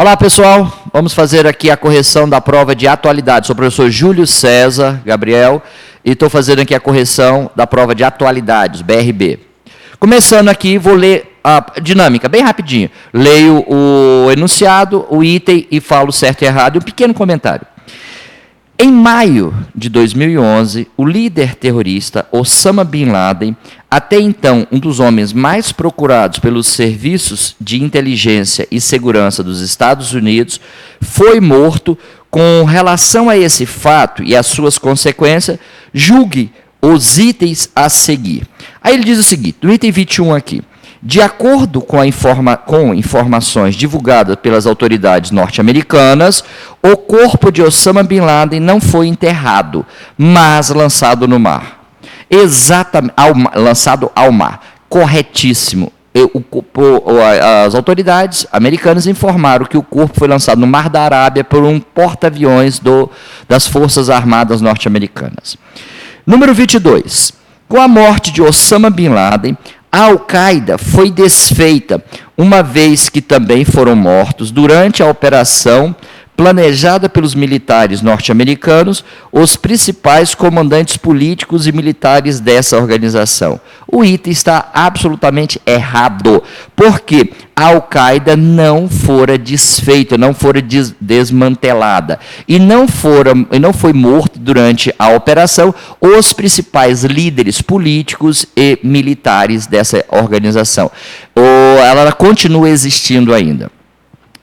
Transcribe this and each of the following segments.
Olá, pessoal. Vamos fazer aqui a correção da prova de atualidade. Sou o professor Júlio César Gabriel e estou fazendo aqui a correção da prova de atualidades, BRB. Começando aqui, vou ler a dinâmica bem rapidinho. Leio o enunciado, o item e falo certo e errado e um pequeno comentário. Em maio de 2011, o líder terrorista Osama Bin Laden, até então um dos homens mais procurados pelos serviços de inteligência e segurança dos Estados Unidos, foi morto. Com relação a esse fato e as suas consequências, julgue os itens a seguir. Aí ele diz o seguinte, no item 21 aqui. De acordo com informações divulgadas pelas autoridades norte-americanas, o corpo de Osama Bin Laden não foi enterrado, mas lançado no mar. Exatamente, lançado ao mar. Corretíssimo. As autoridades americanas informaram que o corpo foi lançado no Mar da Arábia por um porta-aviões das Forças Armadas norte-americanas. Número 22. Com a morte de Osama Bin Laden, a Al-Qaeda foi desfeita, uma vez que também foram mortos, durante a operação planejada pelos militares norte-americanos, os principais comandantes políticos e militares dessa organização. O item está absolutamente errado, porque a Al-Qaeda não fora desfeita, não fora desmantelada, e não foi morto durante a operação os principais líderes políticos e militares dessa organização. Ela continua existindo ainda.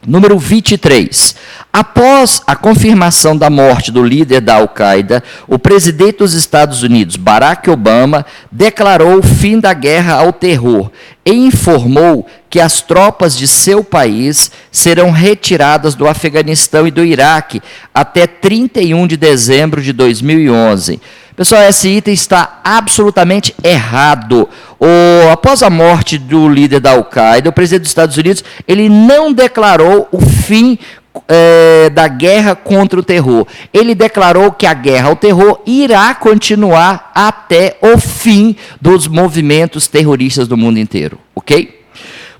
Número 23. Após a confirmação da morte do líder da Al-Qaeda, o presidente dos Estados Unidos, Barack Obama, declarou o fim da guerra ao terror e informou que as tropas de seu país serão retiradas do Afeganistão e do Iraque até 31 de dezembro de 2011. Pessoal, esse item está absolutamente errado. Após a morte do líder da Al-Qaeda, o presidente dos Estados Unidos, ele não declarou o fim da guerra contra o terror. Ele declarou que a guerra ao terror irá continuar até o fim dos movimentos terroristas do mundo inteiro. Ok?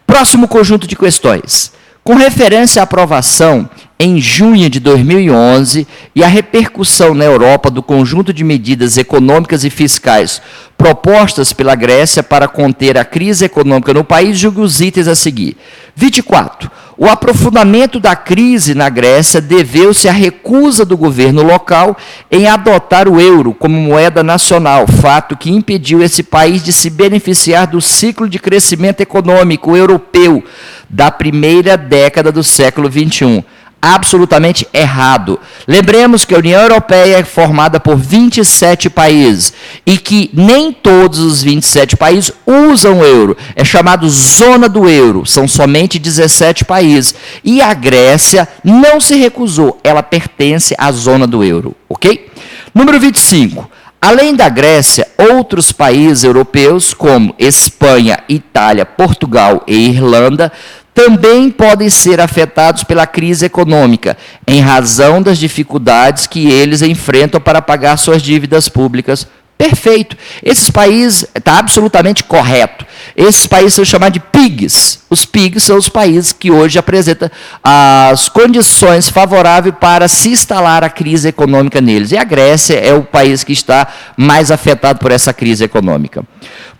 Próximo conjunto de questões. Com referência à aprovação em junho de 2011 e a repercussão na Europa do conjunto de medidas econômicas e fiscais propostas pela Grécia para conter a crise econômica no país, julgue os itens a seguir. 24. O aprofundamento da crise na Grécia deveu-se à recusa do governo local em adotar o euro como moeda nacional, fato que impediu esse país de se beneficiar do ciclo de crescimento econômico europeu da primeira década do século XXI. Absolutamente errado. Lembremos que a União Europeia é formada por 27 países e que nem todos os 27 países usam o euro. É chamado zona do euro, são somente 17 países. E a Grécia não se recusou, ela pertence à zona do euro, ok? Número 25. Além da Grécia, outros países europeus, como Espanha, Itália, Portugal e Irlanda, também podem ser afetados pela crise econômica, em razão das dificuldades que eles enfrentam para pagar suas dívidas públicas. Perfeito. Esses países, está absolutamente correto. Esses países são chamados de PIGs. Os PIGs são os países que hoje apresentam as condições favoráveis para se instalar a crise econômica neles. E a Grécia é o país que está mais afetado por essa crise econômica.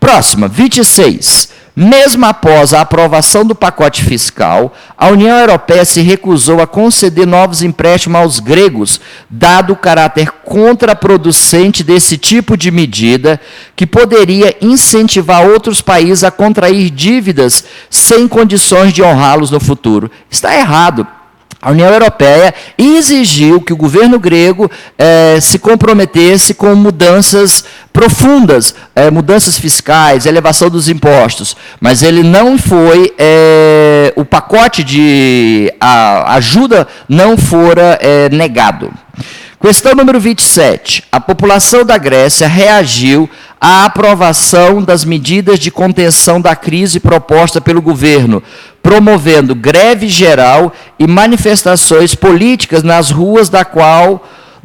Próxima, 26. Mesmo após a aprovação do pacote fiscal, a União Europeia se recusou a conceder novos empréstimos aos gregos, dado o caráter contraproducente desse tipo de medida, que poderia incentivar outros países a contrair dívidas sem condições de honrá-los no futuro. Está errado. A União Europeia exigiu que o governo grego se comprometesse com mudanças profundas, mudanças fiscais, elevação dos impostos, mas ele não foi, o pacote de ajuda não fora negado. Questão número 27. A população da Grécia reagiu à aprovação das medidas de contenção da crise proposta pelo governo, promovendo greve geral e manifestações políticas nas ruas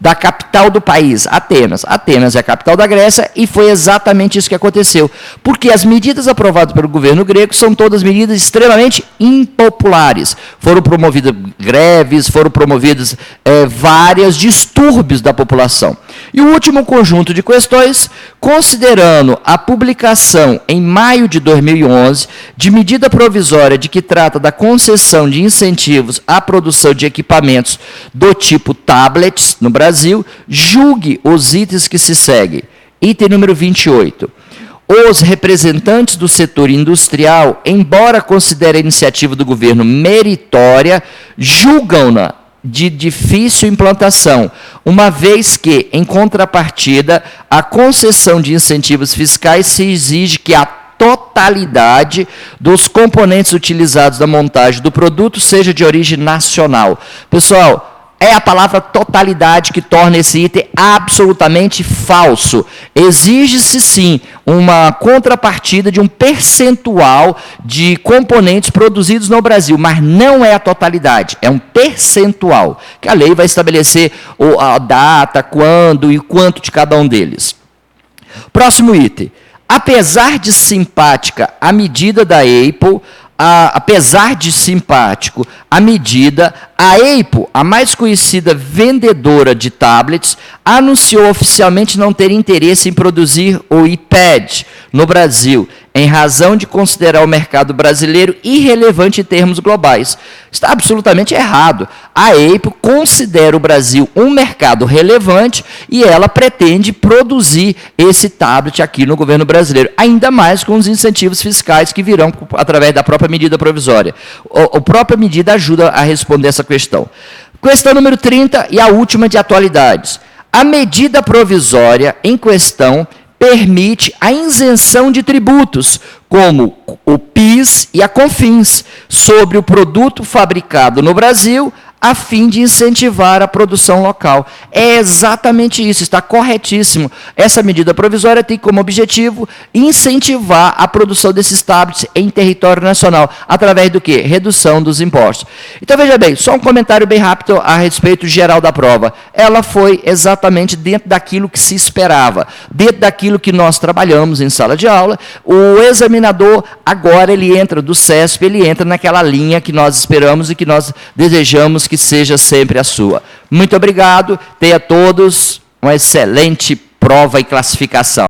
da capital do país, Atenas. Atenas é a capital da Grécia e foi exatamente isso que aconteceu. Porque as medidas aprovadas pelo governo grego são todas medidas extremamente impopulares. Foram promovidas greves, foram promovidos vários distúrbios da população. E o último conjunto de questões, considerando a publicação em maio de 2011 de medida provisória de que trata da concessão de incentivos à produção de equipamentos do tipo tablets no Brasil, julgue os itens que se seguem. Item número 28. Os representantes do setor industrial, embora considerem a iniciativa do governo meritória, julgam-na de difícil implantação, uma vez que, em contrapartida, a concessão de incentivos fiscais se exige que a totalidade dos componentes utilizados na montagem do produto seja de origem nacional. Pessoal, é a palavra totalidade que torna esse item absolutamente falso. Exige-se, sim, uma contrapartida de um percentual de componentes produzidos no Brasil, mas não é a totalidade, é um percentual, que a lei vai estabelecer a data, quando e quanto de cada um deles. Próximo item. Apesar de simpática a medida da Apple, apesar de simpático a medida, a Apple, a mais conhecida vendedora de tablets, anunciou oficialmente não ter interesse em produzir o iPad no Brasil, em razão de considerar o mercado brasileiro irrelevante em termos globais. Está absolutamente errado. A Apple considera o Brasil um mercado relevante e ela pretende produzir esse tablet aqui no governo brasileiro, ainda mais com os incentivos fiscais que virão através da própria medida provisória. A própria medida ajuda a responder essa questão. Questão número 30 e a última de atualidades. A medida provisória em questão permite a isenção de tributos, como o PIS e a COFINS, sobre o produto fabricado no Brasil, a fim de incentivar a produção local. É exatamente isso, está corretíssimo. Essa medida provisória tem como objetivo incentivar a produção desses tablets em território nacional, através do quê? Redução dos impostos. Então, veja bem, só um comentário bem rápido a respeito geral da prova. Ela foi exatamente dentro daquilo que se esperava, dentro daquilo que nós trabalhamos em sala de aula. O examinador, agora, ele entra do CESP, ele entra naquela linha que nós esperamos e que nós desejamos que seja sempre a sua. Muito obrigado, tenha todos uma excelente prova e classificação.